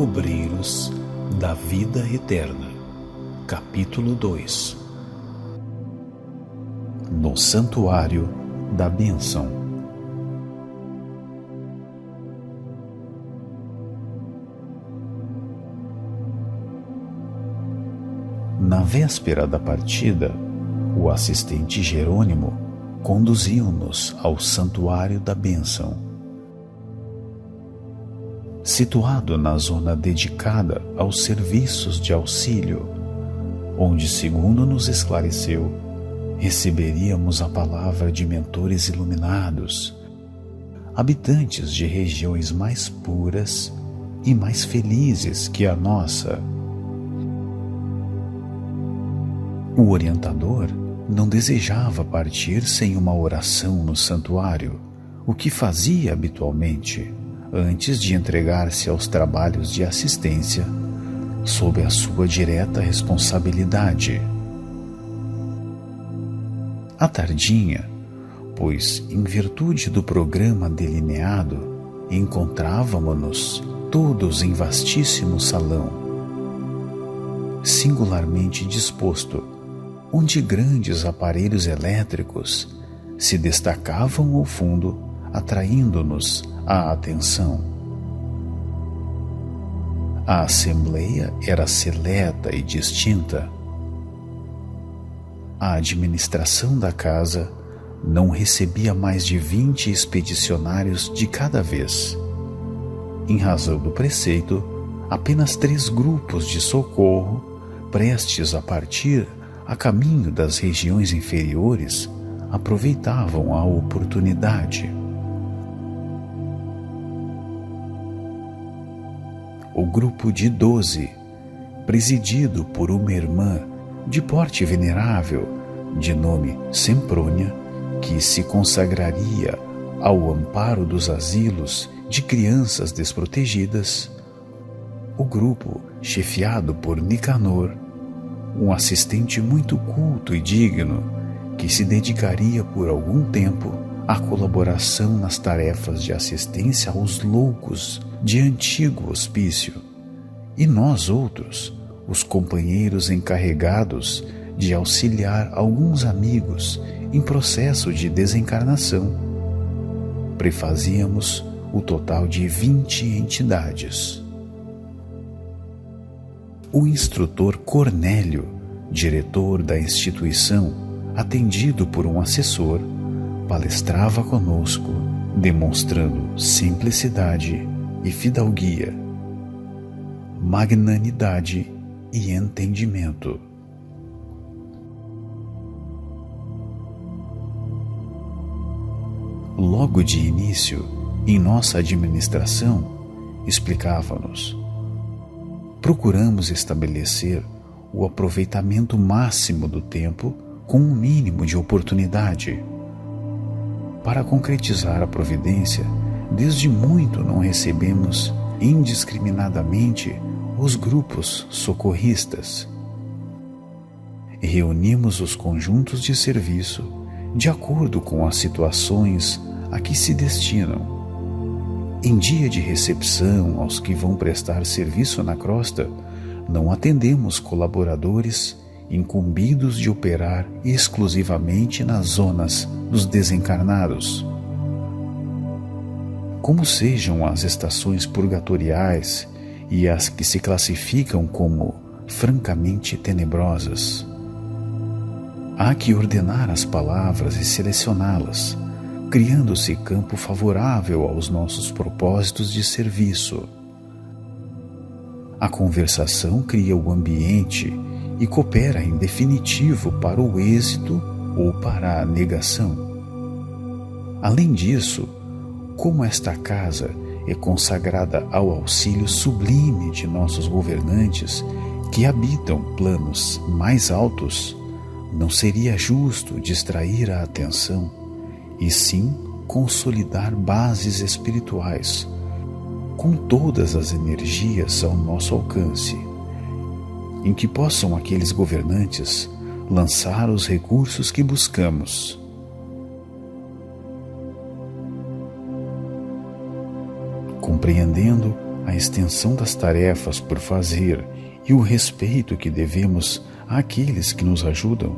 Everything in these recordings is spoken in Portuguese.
Obreiros da Vida Eterna, Capítulo 2. No Santuário da Bênção. Na véspera da partida, o assistente Jerônimo conduziu-nos ao Santuário da Bênção. Situado na zona dedicada aos serviços de auxílio, onde, segundo nos esclareceu, receberíamos a palavra de mentores iluminados, habitantes de regiões mais puras e mais felizes que a nossa. O orientador não desejava partir sem uma oração no santuário, o que fazia habitualmente, antes de entregar-se aos trabalhos de assistência, sob a sua direta responsabilidade. À tardinha, pois, em virtude do programa delineado, encontrávamos-nos todos em vastíssimo salão, singularmente disposto, onde grandes aparelhos elétricos se destacavam ao fundo, atraindo-nos a atenção. A assembleia era seleta e distinta. A administração da casa não recebia mais de 20 expedicionários de cada vez. Em razão do preceito, apenas 3 grupos de socorro, prestes a partir a caminho das regiões inferiores, aproveitavam a oportunidade. O grupo de 12, presidido por uma irmã de porte venerável, de nome Semprônia, que se consagraria ao amparo dos asilos de crianças desprotegidas, o grupo chefiado por Nicanor, um assistente muito culto e digno, que se dedicaria por algum tempo à colaboração nas tarefas de assistência aos loucos de antigo hospício, e nós outros, os companheiros encarregados de auxiliar alguns amigos em processo de desencarnação, prefazíamos o total de 20 entidades. O instrutor Cornélio, diretor da instituição, atendido por um assessor, palestrava conosco, demonstrando simplicidade e fidalguia, magnanimidade e entendimento. Logo de início, em nossa administração, explicava-nos: procuramos estabelecer o aproveitamento máximo do tempo com um mínimo de oportunidade. Para concretizar a providência, desde muito não recebemos indiscriminadamente os grupos socorristas. Reunimos os conjuntos de serviço de acordo com as situações a que se destinam. Em dia de recepção aos que vão prestar serviço na crosta, não atendemos colaboradores incumbidos de operar exclusivamente nas zonas dos desencarnados. Como sejam as estações purgatoriais e as que se classificam como francamente tenebrosas, há que ordenar as palavras e selecioná-las, criando-se campo favorável aos nossos propósitos de serviço. A conversação cria o ambiente e coopera em definitivo para o êxito ou para a negação. Além disso, como esta casa é consagrada ao auxílio sublime de nossos governantes que habitam planos mais altos, não seria justo distrair a atenção, e sim consolidar bases espirituais, com todas as energias ao nosso alcance, em que possam aqueles governantes lançar os recursos que buscamos. Compreendendo a a extensão das tarefas por fazer e o respeito que devemos àqueles que nos ajudam,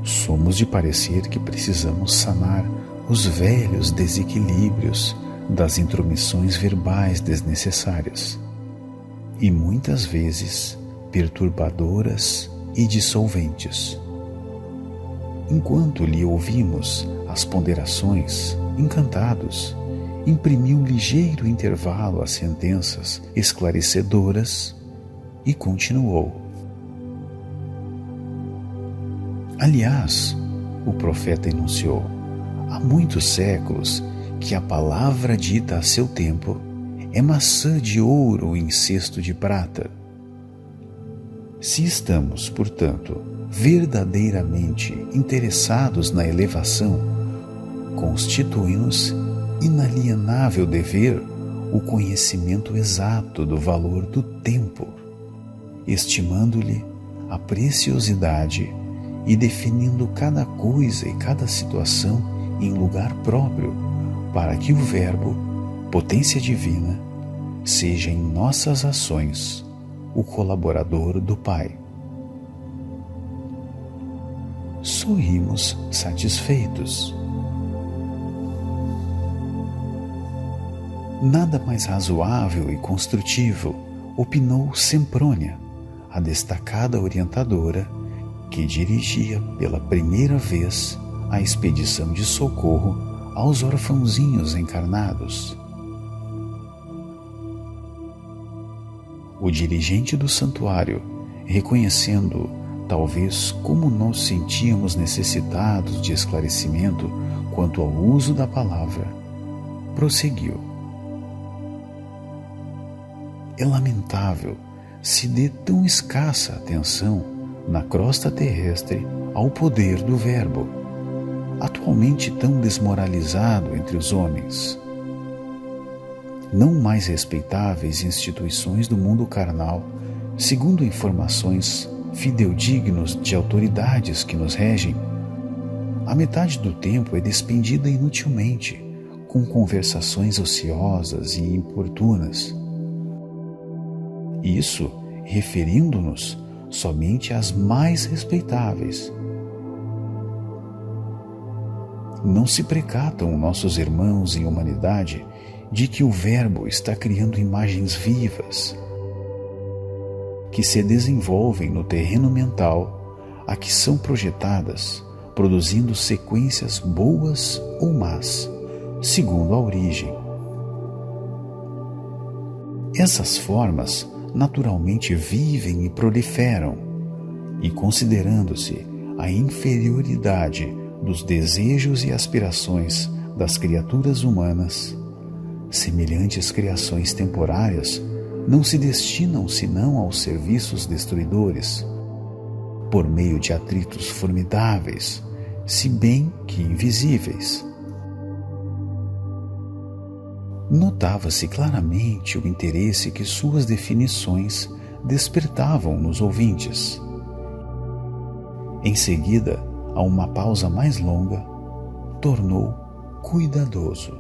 somos de parecer que precisamos sanar os velhos desequilíbrios das intromissões verbais desnecessárias e muitas vezes perturbadoras e dissolventes. Enquanto lhe ouvimos as ponderações, encantados, imprimiu um ligeiro intervalo às sentenças esclarecedoras e continuou. Aliás, o profeta enunciou, há muitos séculos que a palavra dita a seu tempo é maçã de ouro em cesto de prata. Se estamos, portanto, verdadeiramente interessados na elevação, constitui-nos inalienável dever o conhecimento exato do valor do tempo, estimando-lhe a preciosidade e definindo cada coisa e cada situação em lugar próprio, para que o Verbo, potência divina, seja em nossas ações o colaborador do Pai. Sorrimos satisfeitos. Nada mais razoável e construtivo, opinou Semprônia, a destacada orientadora que dirigia pela primeira vez a expedição de socorro aos orfãozinhos encarnados. O dirigente do santuário, reconhecendo talvez como nos sentíamos necessitados de esclarecimento quanto ao uso da palavra, prosseguiu. É lamentável se dê tão escassa atenção na crosta terrestre ao poder do Verbo, atualmente tão desmoralizado entre os homens. Não mais respeitáveis instituições do mundo carnal, segundo informações fidedignas de autoridades que nos regem, a metade do tempo é despendida inutilmente com conversações ociosas e importunas. Isso referindo-nos somente às mais respeitáveis. Não se precatam nossos irmãos em humanidade de que o Verbo está criando imagens vivas que se desenvolvem no terreno mental a que são projetadas, produzindo sequências boas ou más, segundo a origem. Essas formas naturalmente vivem e proliferam, e considerando-se a inferioridade dos desejos e aspirações das criaturas humanas, semelhantes criações temporárias não se destinam senão aos serviços destruidores, por meio de atritos formidáveis, se bem que invisíveis. Notava-se claramente o interesse que suas definições despertavam nos ouvintes. Em seguida, a uma pausa mais longa, tornou cuidadoso.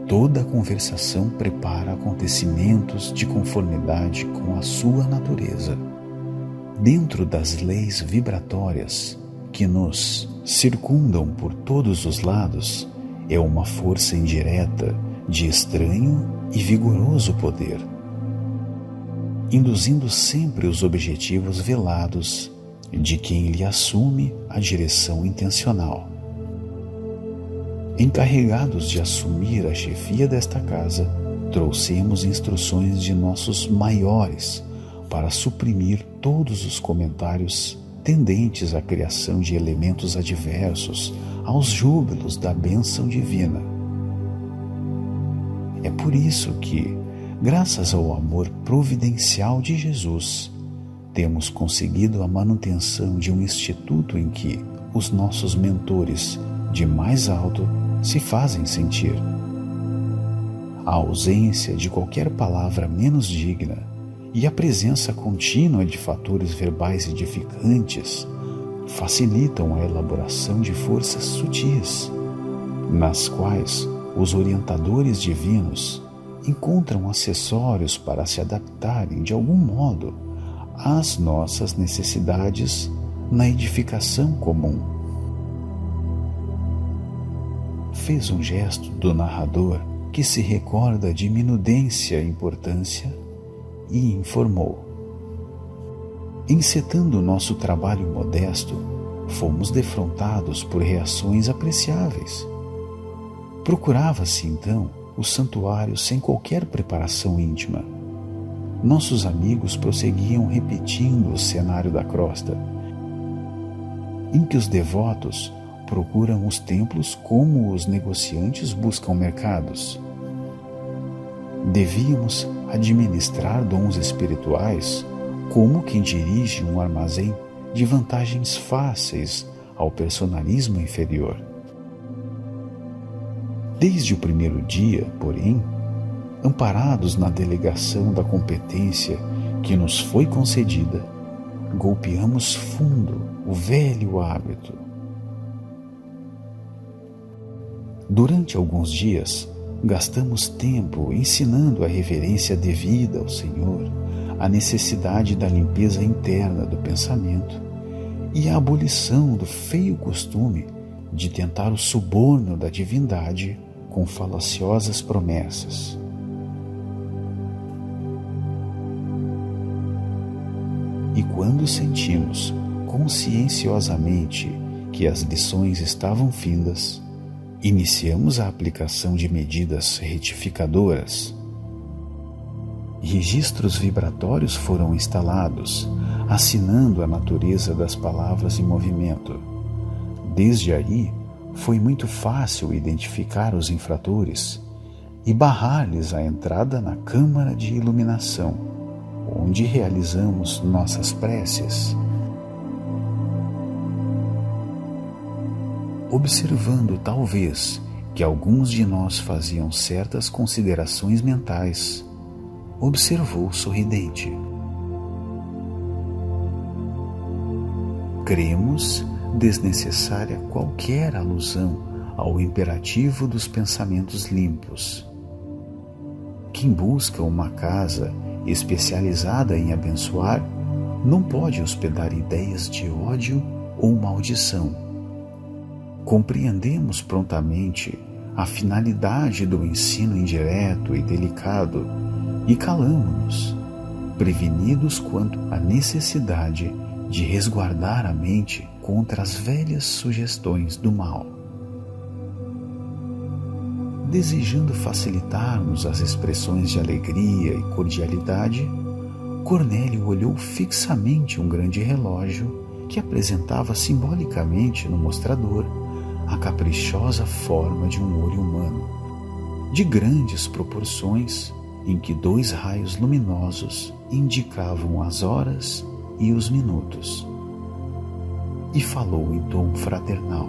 Toda a conversação prepara acontecimentos de conformidade com a sua natureza, dentro das leis vibratórias que nos circundam por todos os lados. É uma força indireta de estranho e vigoroso poder, induzindo sempre os objetivos velados de quem lhe assume a direção intencional. Encarregados de assumir a chefia desta casa, trouxemos instruções de nossos maiores para suprimir todos os comentários tendentes à criação de elementos adversos aos júbilos da bênção divina. É por isso que, graças ao amor providencial de Jesus, temos conseguido a manutenção de um instituto em que os nossos mentores de mais alto se fazem sentir. A ausência de qualquer palavra menos digna e a presença contínua de fatores verbais edificantes facilitam a elaboração de forças sutis, nas quais os orientadores divinos encontram acessórios para se adaptarem de algum modo às nossas necessidades na edificação comum. Fez um gesto do narrador que se recorda de minudência e importância e informou: encetando nosso trabalho modesto, fomos defrontados por reações apreciáveis. Procurava-se, então, o santuário sem qualquer preparação íntima. Nossos amigos prosseguiam repetindo o cenário da crosta, em que os devotos procuram os templos como os negociantes buscam mercados. Devíamos administrar dons espirituais como quem dirige um armazém de vantagens fáceis ao personalismo inferior. Desde o primeiro dia, porém, amparados na delegação da competência que nos foi concedida, golpeamos fundo o velho hábito. Durante alguns dias, gastamos tempo ensinando a reverência devida ao Senhor, a necessidade da limpeza interna do pensamento e a abolição do feio costume de tentar o suborno da divindade com falaciosas promessas. E quando sentimos conscienciosamente que as lições estavam findas, iniciamos a aplicação de medidas retificadoras. Registros vibratórios foram instalados, assinando a natureza das palavras em movimento. Desde aí, foi muito fácil identificar os infratores e barrar-lhes a entrada na câmara de iluminação, onde realizamos nossas preces. Observando, talvez, que alguns de nós faziam certas considerações mentais, observou sorridente: cremos desnecessária qualquer alusão ao imperativo dos pensamentos limpos. Quem busca uma casa especializada em abençoar não pode hospedar ideias de ódio ou maldição. Compreendemos prontamente a finalidade do ensino indireto e delicado e calamo-nos, prevenidos quanto à necessidade de resguardar a mente contra as velhas sugestões do mal. Desejando facilitar-nos as expressões de alegria e cordialidade, Cornélio olhou fixamente um grande relógio que apresentava simbolicamente no mostrador a caprichosa forma de um olho humano, de grandes proporções, em que 2 raios luminosos indicavam as horas e os minutos. E falou em tom fraternal: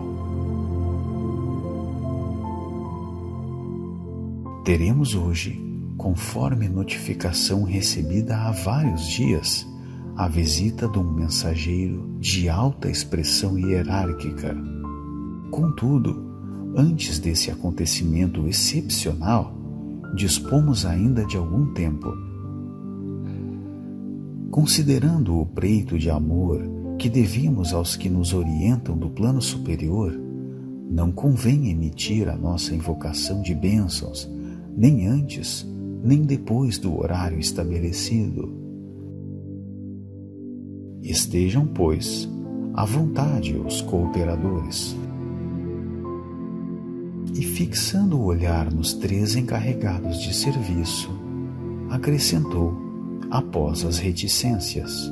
teremos hoje, conforme notificação recebida há vários dias, a visita de um mensageiro de alta expressão hierárquica. Contudo, antes desse acontecimento excepcional, dispomos ainda de algum tempo. Considerando o preito de amor que devíamos aos que nos orientam do plano superior, não convém emitir a nossa invocação de bênçãos, nem antes, nem depois do horário estabelecido. Estejam, pois, à vontade os cooperadores. E fixando o olhar nos 3 encarregados de serviço, acrescentou, após as reticências: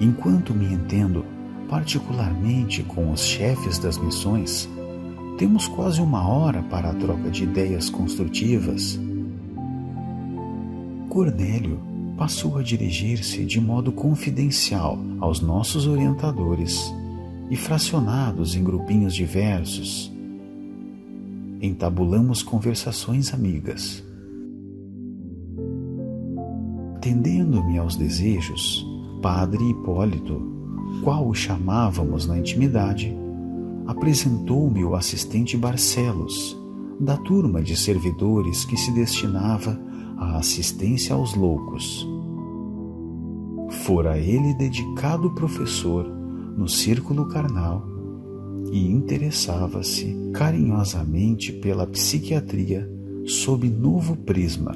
enquanto me entendo particularmente com os chefes das missões, temos quase 1 hora para a troca de ideias construtivas. Cornélio passou a dirigir-se de modo confidencial aos nossos orientadores e, fracionados em grupinhos diversos, entabulamos conversações amigas. Tendendo-me aos desejos, Padre Hipólito, qual o chamávamos na intimidade, apresentou-me o assistente Barcelos, da turma de servidores que se destinava à assistência aos loucos. Fora ele dedicado professor no círculo carnal e interessava-se carinhosamente pela psiquiatria sob novo prisma.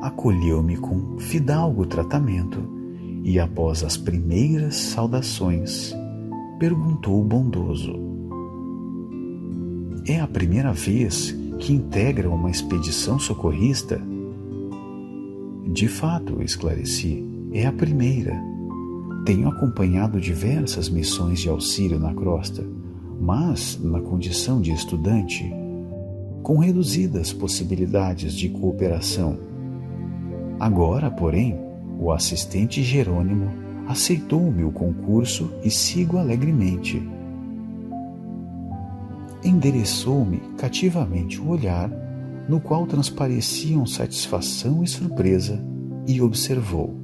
Acolheu-me com fidalgo tratamento e, após as primeiras saudações, perguntou bondoso: "É a primeira vez que integra uma expedição socorrista?" "De fato", esclareci, "é a primeira. Tenho acompanhado diversas missões de auxílio na crosta, mas na condição de estudante, com reduzidas possibilidades de cooperação. Agora, porém, o assistente Jerônimo aceitou-me o concurso e sigo alegremente." Endereçou-me cativamente o olhar, no qual transpareciam satisfação e surpresa, e observou: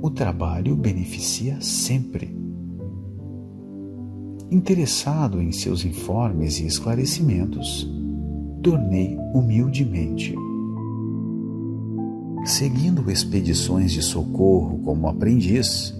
"O trabalho beneficia sempre." Interessado em seus informes e esclarecimentos, tornei humildemente: "Seguindo expedições de socorro como aprendiz,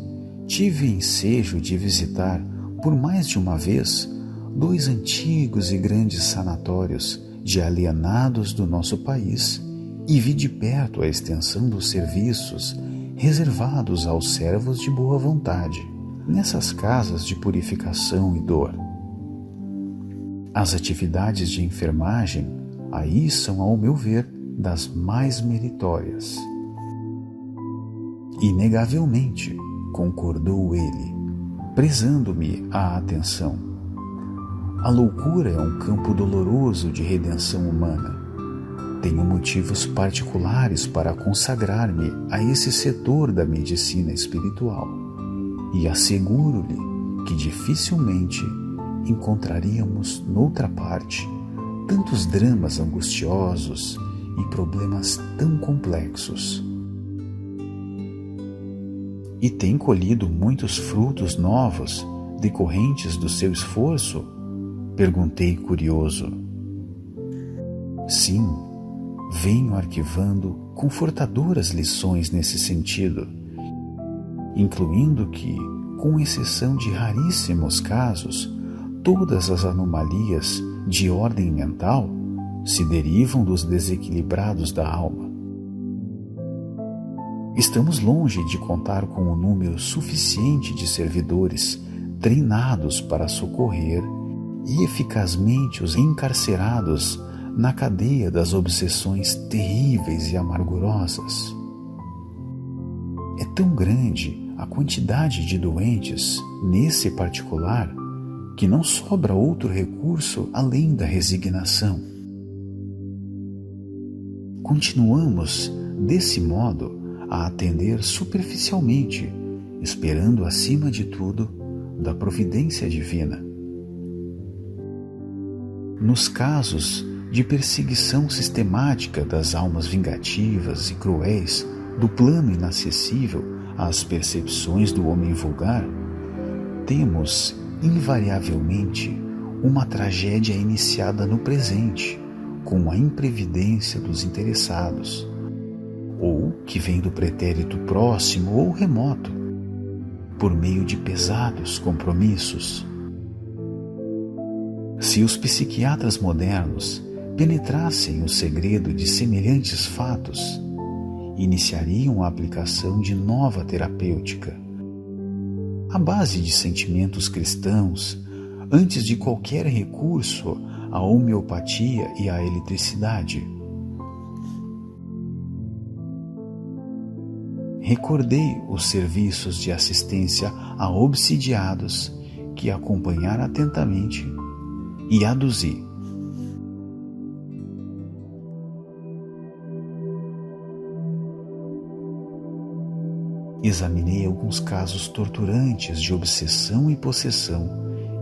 tive ensejo de visitar por mais de uma vez 2 antigos e grandes sanatórios de alienados do nosso país e vi de perto a extensão dos serviços reservados aos servos de boa vontade nessas casas de purificação e dor. As atividades de enfermagem aí são, ao meu ver, das mais meritórias." "Inegavelmente", concordou ele, prezando-me a atenção. "A loucura é um campo doloroso de redenção humana. Tenho motivos particulares para consagrar-me a esse setor da medicina espiritual e asseguro-lhe que dificilmente encontraríamos noutra parte tantos dramas angustiosos e problemas tão complexos." "E tem colhido muitos frutos novos decorrentes do seu esforço?" perguntei curioso. "Sim, venho arquivando confortadoras lições nesse sentido, incluindo que, com exceção de raríssimos casos, todas as anomalias de ordem mental se derivam dos desequilibrados da alma. Estamos longe de contar com um número suficiente de servidores treinados para socorrer e eficazmente os encarcerados na cadeia das obsessões terríveis e amargurosas. É tão grande a quantidade de doentes nesse particular que não sobra outro recurso além da resignação. Continuamos, desse modo, a atender superficialmente, esperando, acima de tudo, da providência divina. Nos casos de perseguição sistemática das almas vingativas e cruéis do plano inacessível às percepções do homem vulgar, temos, invariavelmente, uma tragédia iniciada no presente, com a imprevidência dos interessados, ou que vem do pretérito próximo ou remoto, por meio de pesados compromissos. Se os psiquiatras modernos penetrassem o segredo de semelhantes fatos, iniciariam a aplicação de nova terapêutica, à base de sentimentos cristãos, antes de qualquer recurso à homeopatia e à eletricidade. Recordei os serviços de assistência a obsidiados que acompanhara atentamente e aduzi. Examinei alguns casos torturantes de obsessão e possessão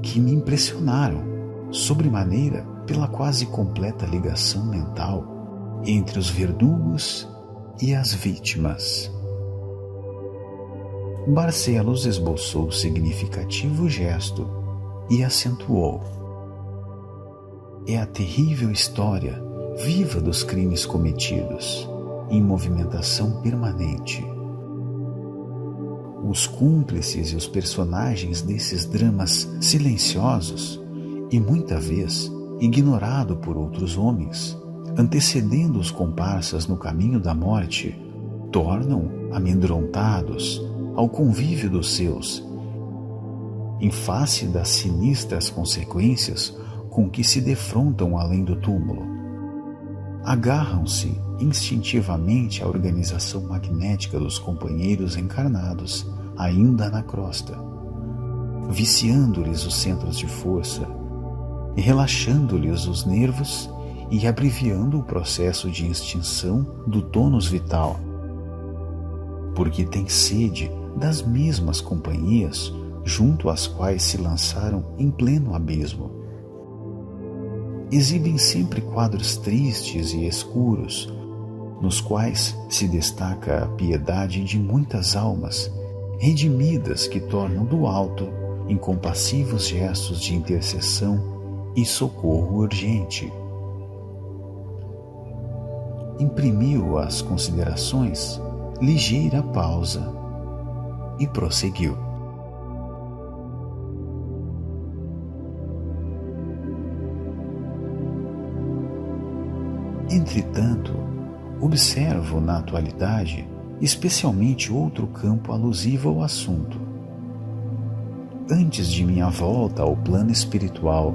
que me impressionaram, sobremaneira pela quase completa ligação mental entre os verdugos e as vítimas. Barcelos esboçou significativo gesto e acentuou: é a terrível história viva dos crimes cometidos, em movimentação permanente. Os cúmplices e os personagens desses dramas silenciosos e muita vez ignorado por outros homens, antecedendo os comparsas no caminho da morte, tornam amedrontados ao convívio dos seus, em face das sinistras consequências com que se defrontam além do túmulo. Agarram-se instintivamente à organização magnética dos companheiros encarnados ainda na crosta, viciando-lhes os centros de força, relaxando-lhes os nervos e abreviando o processo de extinção do tônus vital, porque tem sede das mesmas companhias junto às quais se lançaram em pleno abismo. Exibem sempre quadros tristes e escuros, nos quais se destaca a piedade de muitas almas redimidas que tornam do alto incompassivos gestos de intercessão e socorro urgente. Imprimiu às considerações ligeira pausa e prosseguiu. Entretanto, observo na atualidade especialmente outro campo alusivo ao assunto. Antes de minha volta ao plano espiritual,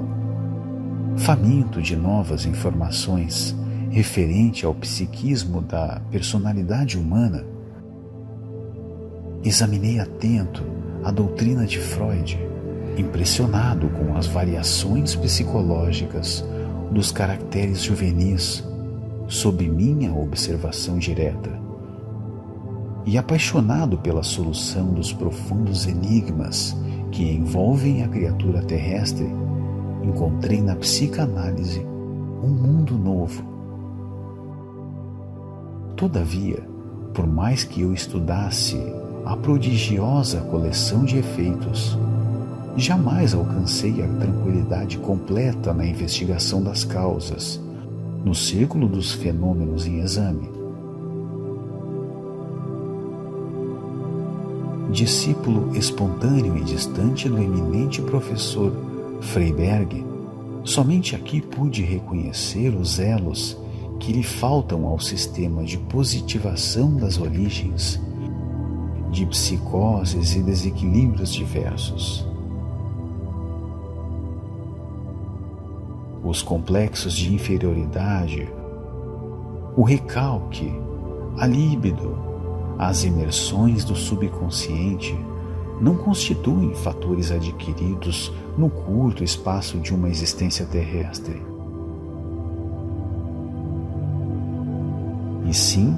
faminto de novas informações referente ao psiquismo da personalidade humana, examinei atento a doutrina de Freud, impressionado com as variações psicológicas dos caracteres juvenis sob minha observação direta, e apaixonado pela solução dos profundos enigmas que envolvem a criatura terrestre, encontrei na psicanálise um mundo novo. Todavia, por mais que eu estudasse a prodigiosa coleção de efeitos, jamais alcancei a tranquilidade completa na investigação das causas, no círculo dos fenômenos em exame. Discípulo espontâneo e distante do eminente professor Freiberg, somente aqui pude reconhecer os elos que lhe faltam ao sistema de positivação das origens de psicoses e desequilíbrios diversos. Os complexos de inferioridade, o recalque, a líbido, as imersões do subconsciente não constituem fatores adquiridos no curto espaço de uma existência terrestre, e sim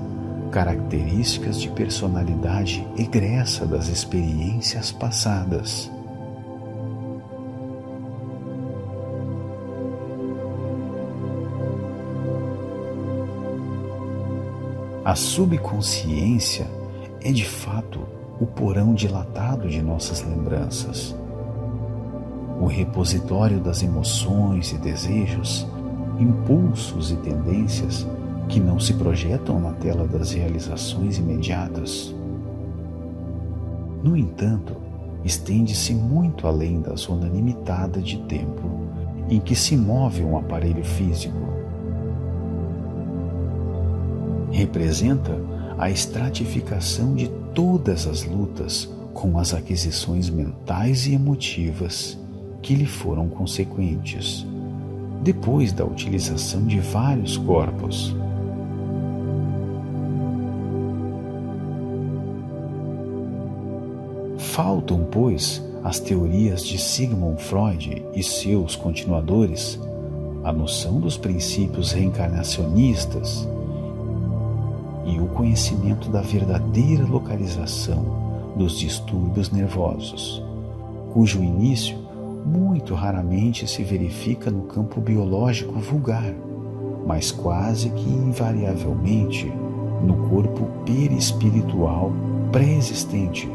características de personalidade egressa das experiências passadas. A subconsciência é de fato o porão dilatado de nossas lembranças, o repositório das emoções e desejos, impulsos e tendências que não se projetam na tela das realizações imediatas. No entanto, estende-se muito além da zona limitada de tempo em que se move um aparelho físico. Representa a estratificação de todas as lutas com as aquisições mentais e emotivas que lhe foram consequentes, depois da utilização de vários corpos. Faltam, pois, as teorias de Sigmund Freud e seus continuadores, a noção dos princípios reencarnacionistas e o conhecimento da verdadeira localização dos distúrbios nervosos, cujo início muito raramente se verifica no campo biológico vulgar, mas quase que invariavelmente no corpo perispiritual pré-existente,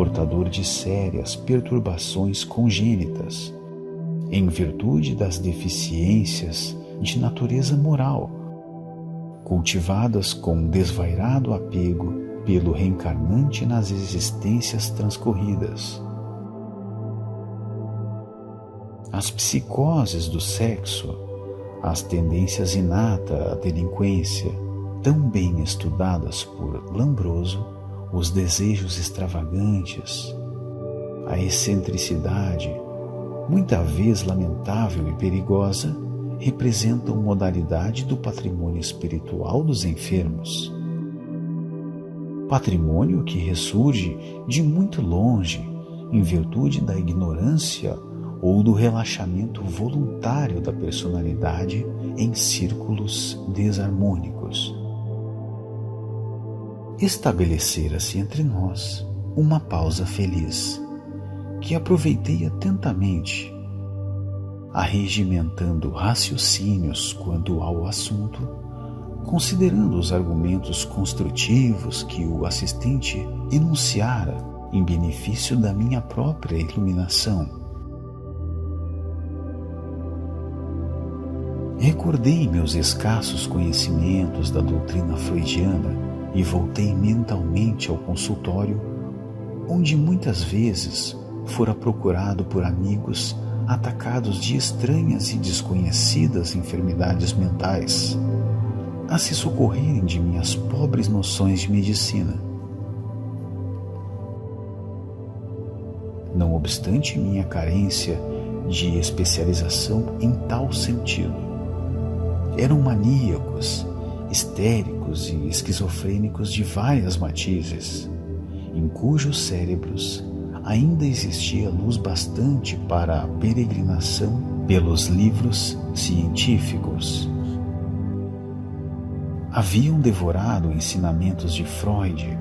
portador de sérias perturbações congênitas, em virtude das deficiências de natureza moral, cultivadas com desvairado apego pelo reencarnante nas existências transcorridas. As psicoses do sexo, as tendências inatas à delinquência, tão bem estudadas por Lombroso, os desejos extravagantes, a excentricidade, muita vez lamentável e perigosa, representam modalidade do patrimônio espiritual dos enfermos. Patrimônio que ressurge de muito longe em virtude da ignorância ou do relaxamento voluntário da personalidade em círculos desarmônicos. Estabelecera-se entre nós uma pausa feliz, que aproveitei atentamente, arregimentando raciocínios quanto ao assunto, considerando os argumentos construtivos que o assistente enunciara em benefício da minha própria iluminação. Recordei meus escassos conhecimentos da doutrina freudiana e voltei mentalmente ao consultório, onde muitas vezes fora procurado por amigos atacados de estranhas e desconhecidas enfermidades mentais, a se socorrerem de minhas pobres noções de medicina. Não obstante minha carência de especialização em tal sentido, eram maníacos, histéricos e esquizofrênicos de várias matizes, em cujos cérebros ainda existia luz bastante para a peregrinação pelos livros científicos. Haviam devorado ensinamentos de Freud.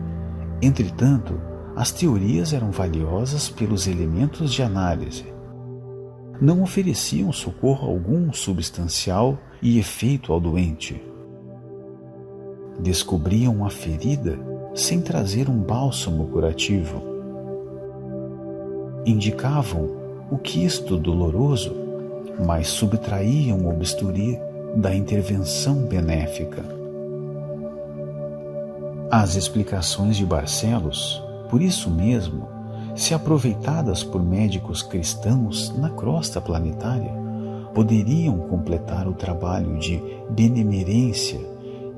Entretanto, as teorias eram valiosas pelos elementos de análise. Não ofereciam socorro algum substancial e efeito ao doente. Descobriam a ferida sem trazer um bálsamo curativo. Indicavam o quisto doloroso, mas subtraíam o bisturi da intervenção benéfica. As explicações de Barcelos, por isso mesmo, se aproveitadas por médicos cristãos na crosta planetária, poderiam completar o trabalho de benemerência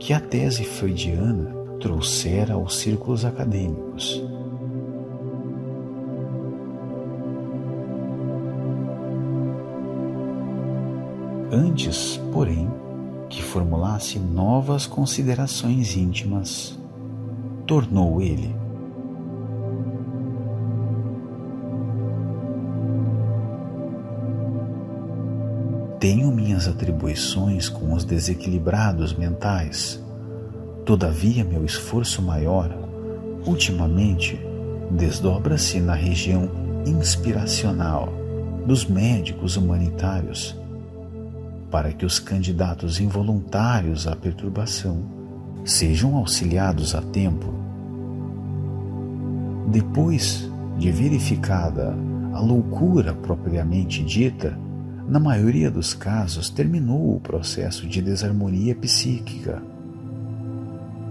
que a tese freudiana trouxera aos círculos acadêmicos. Antes, porém, que formulasse novas considerações íntimas, tornou ele: tenho minhas atribuições com os desequilibrados mentais. Todavia, meu esforço maior, ultimamente, desdobra-se na região inspiracional dos médicos humanitários, para que os candidatos involuntários à perturbação sejam auxiliados a tempo. Depois de verificada a loucura propriamente dita, na maioria dos casos terminou o processo de desarmonia psíquica.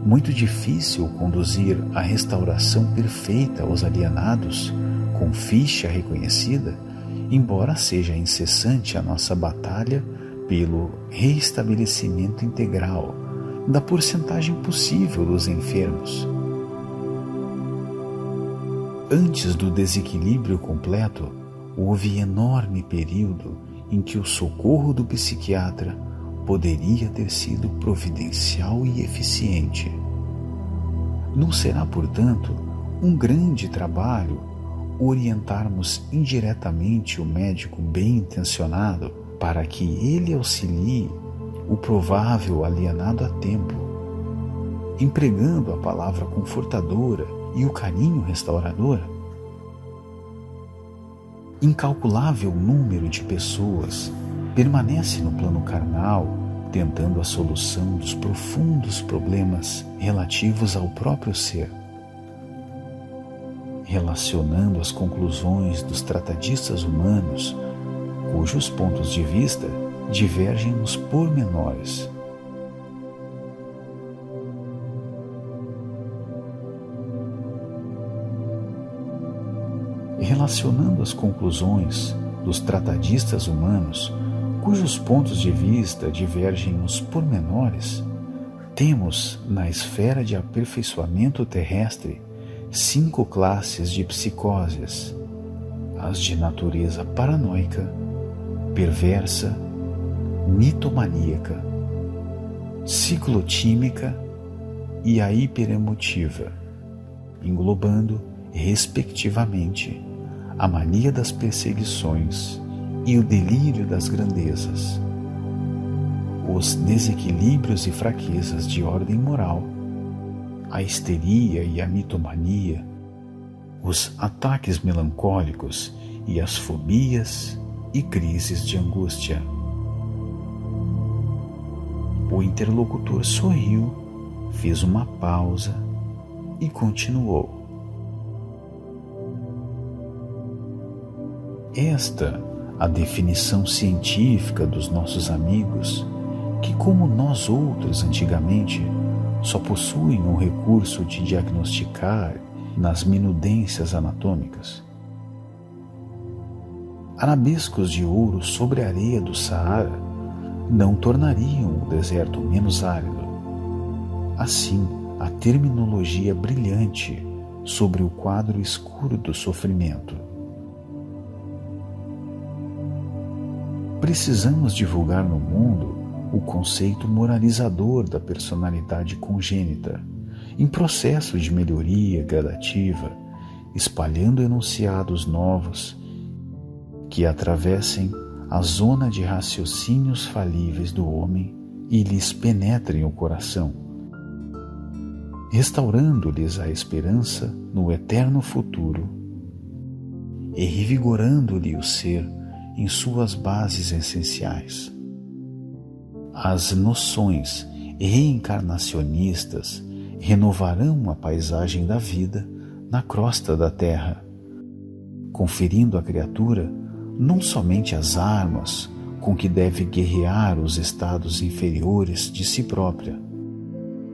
Muito difícil conduzir a restauração perfeita aos alienados com ficha reconhecida, embora seja incessante a nossa batalha pelo reestabelecimento integral da porcentagem possível dos enfermos. Antes do desequilíbrio completo, houve enorme período em que o socorro do psiquiatra poderia ter sido providencial e eficiente. Não será, portanto, um grande trabalho orientarmos indiretamente o médico bem-intencionado para que ele auxilie o provável alienado a tempo, empregando a palavra confortadora e o carinho restaurador? Incalculável número de pessoas permanece no plano carnal, tentando a solução dos profundos problemas relativos ao próprio ser. relacionando as conclusões dos tratadistas humanos, cujos pontos de vista divergem nos pormenores. Relacionando as conclusões dos tratadistas humanos, cujos pontos de vista divergem nos pormenores, temos, na esfera de aperfeiçoamento terrestre, 5 classes de psicoses: as de natureza paranoica, perversa, mitomaníaca, ciclotímica e a hiperemotiva, englobando, respectivamente, a mania das perseguições e o delírio das grandezas, os desequilíbrios e fraquezas de ordem moral, a histeria e a mitomania, os ataques melancólicos e as fobias e crises de angústia. O interlocutor sorriu, fez uma pausa e continuou. Esta a definição científica dos nossos amigos, que, como nós outros antigamente, só possuem o recurso de diagnosticar nas minudências anatômicas. Arabescos de ouro sobre a areia do Saara não tornariam o deserto menos árido. Assim, a terminologia brilhante sobre o quadro escuro do sofrimento. Precisamos divulgar no mundo o conceito moralizador da personalidade congênita, em processo de melhoria gradativa, espalhando enunciados novos que atravessem a zona de raciocínios falíveis do homem e lhes penetrem o coração, restaurando-lhes a esperança no eterno futuro e revigorando-lhe o ser em suas bases essenciais. As noções reencarnacionistas renovarão a paisagem da vida na crosta da terra, conferindo à criatura não somente as armas com que deve guerrear os estados inferiores de si própria,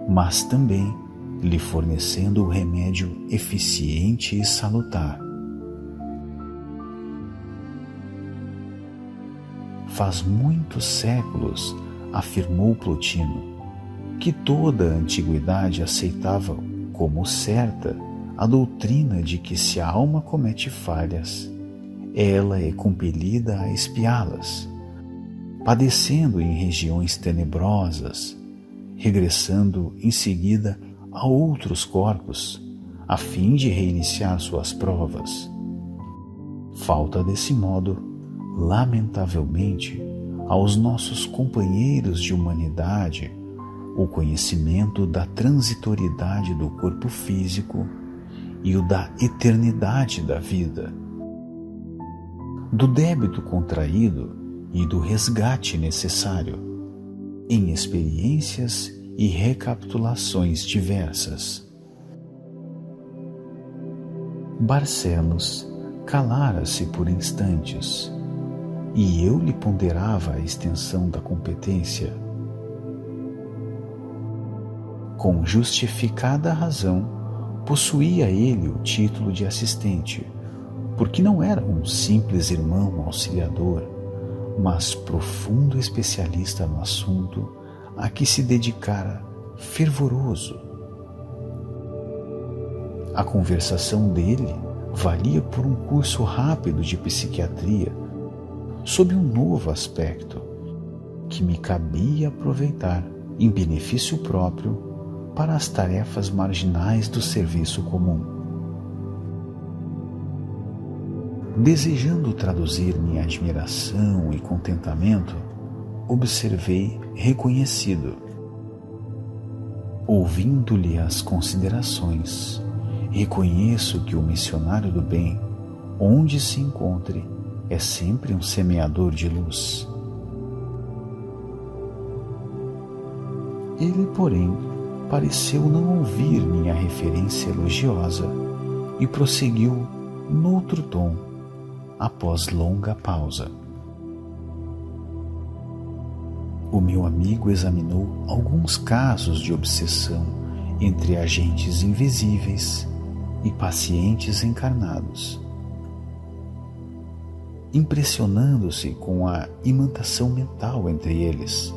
mas também lhe fornecendo o remédio eficiente e salutar. Faz muitos séculos, afirmou Plotino, que toda a antiguidade aceitava como certa a doutrina de que, se a alma comete falhas, ela é compelida a expiá-las, padecendo em regiões tenebrosas, regressando em seguida a outros corpos, a fim de reiniciar suas provas. Falta desse modo, lamentavelmente, aos nossos companheiros de humanidade o conhecimento da transitoriedade do corpo físico e o da eternidade da vida, do débito contraído e do resgate necessário, em experiências e recapitulações diversas. Barcelos calara-se por instantes, e eu lhe ponderava a extensão da competência. Com justificada razão, possuía ele o título de assistente, porque não era um simples irmão auxiliador, mas profundo especialista no assunto a que se dedicara fervoroso. A conversação dele valia por um curso rápido de psiquiatria sob um novo aspecto que me cabia aproveitar em benefício próprio para as tarefas marginais do serviço comum. Desejando traduzir minha admiração e contentamento, observei reconhecido. Ouvindo-lhe as considerações, reconheço que o missionário do bem, onde se encontre, é sempre um semeador de luz. Ele, porém, pareceu não ouvir minha referência elogiosa e prosseguiu noutro tom, após longa pausa. O meu amigo examinou alguns casos de obsessão entre agentes invisíveis e pacientes encarnados, impressionando-se com a imantação mental entre eles.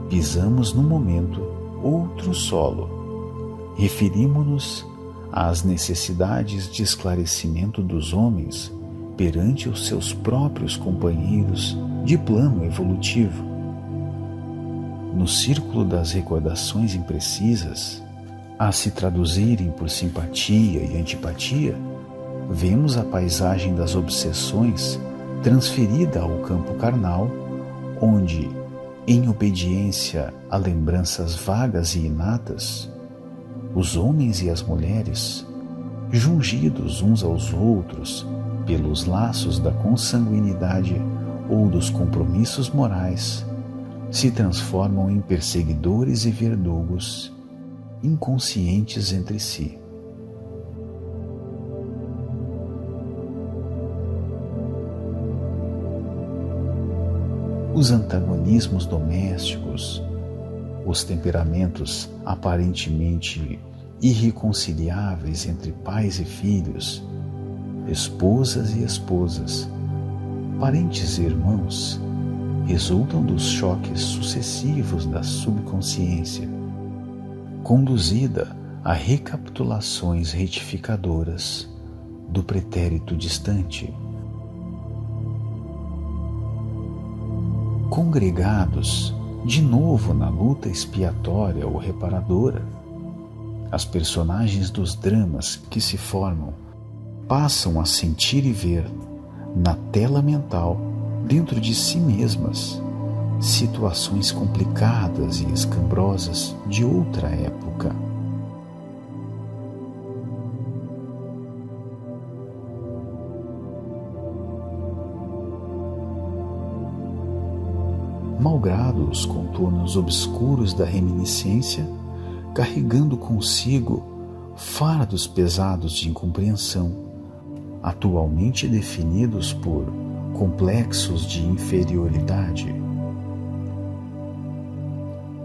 Pisamos no momento outro solo. Referimos-nos às necessidades de esclarecimento dos homens perante os seus próprios companheiros de plano evolutivo. No círculo das recordações imprecisas, a se traduzirem por simpatia e antipatia, vemos a paisagem das obsessões transferida ao campo carnal, onde, em obediência a lembranças vagas e inatas, os homens e as mulheres, jungidos uns aos outros pelos laços da consanguinidade ou dos compromissos morais, se transformam em perseguidores e verdugos, inconscientes entre si. Os antagonismos domésticos, os temperamentos aparentemente irreconciliáveis entre pais e filhos, esposas e esposas, parentes e irmãos, resultam dos choques sucessivos da subconsciência, conduzida a recapitulações retificadoras do pretérito distante. Congregados de novo na luta expiatória ou reparadora, as personagens dos dramas que se formam passam a sentir e ver, na tela mental, dentro de si mesmas, situações complicadas e escambrosas de outra época. Malgrado os contornos obscuros da reminiscência, carregando consigo fardos pesados de incompreensão, atualmente definidos por complexos de inferioridade,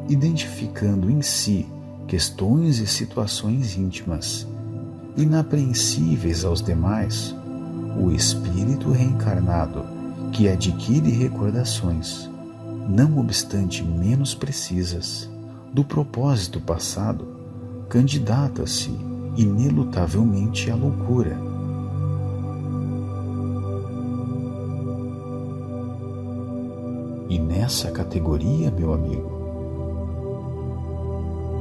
identificando em si questões e situações íntimas, inapreensíveis aos demais, o espírito reencarnado que adquire recordações, não obstante menos precisas, do propósito passado, candidata-se inelutavelmente à loucura. E nessa categoria, meu amigo,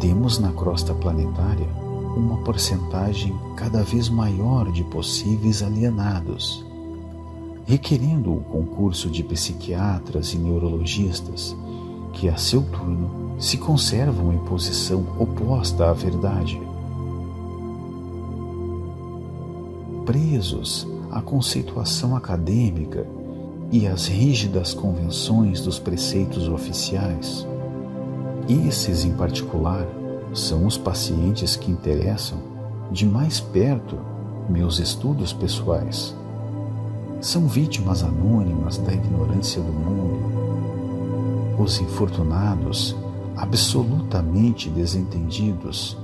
temos na crosta planetária uma porcentagem cada vez maior de possíveis alienados, requerendo o concurso de psiquiatras e neurologistas que, a seu turno, se conservam em posição oposta à verdade. Presos à conceituação acadêmica e às rígidas convenções dos preceitos oficiais, esses, em particular, são os pacientes que interessam de mais perto meus estudos pessoais. São vítimas anônimas da ignorância do mundo, os infortunados, absolutamente desentendidos,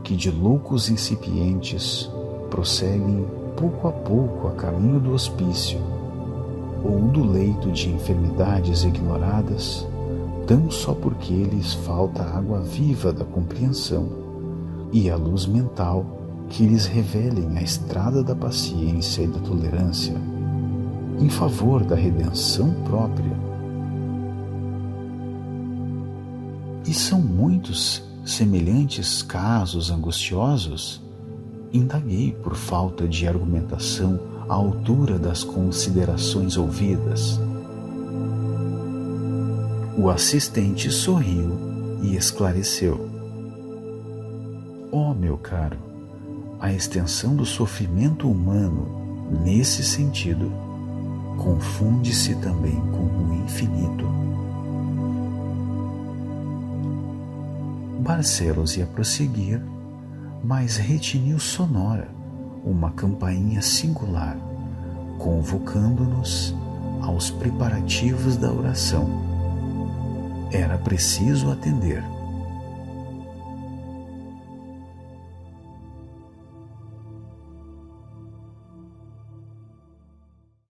que de loucos incipientes prosseguem pouco a pouco a caminho do hospício ou do leito de enfermidades ignoradas, tão só porque lhes falta a água viva da compreensão e a luz mental que lhes revelem a estrada da paciência e da tolerância em favor da redenção própria. E são muitos semelhantes casos angustiosos? Indaguei por falta de argumentação à altura das considerações ouvidas. O assistente sorriu e esclareceu. Oh, meu caro, a extensão do sofrimento humano, nesse sentido, confunde-se também com o infinito. Barcelos ia prosseguir, mas retinil sonora, uma campainha singular, convocando-nos aos preparativos da oração. Era preciso atender.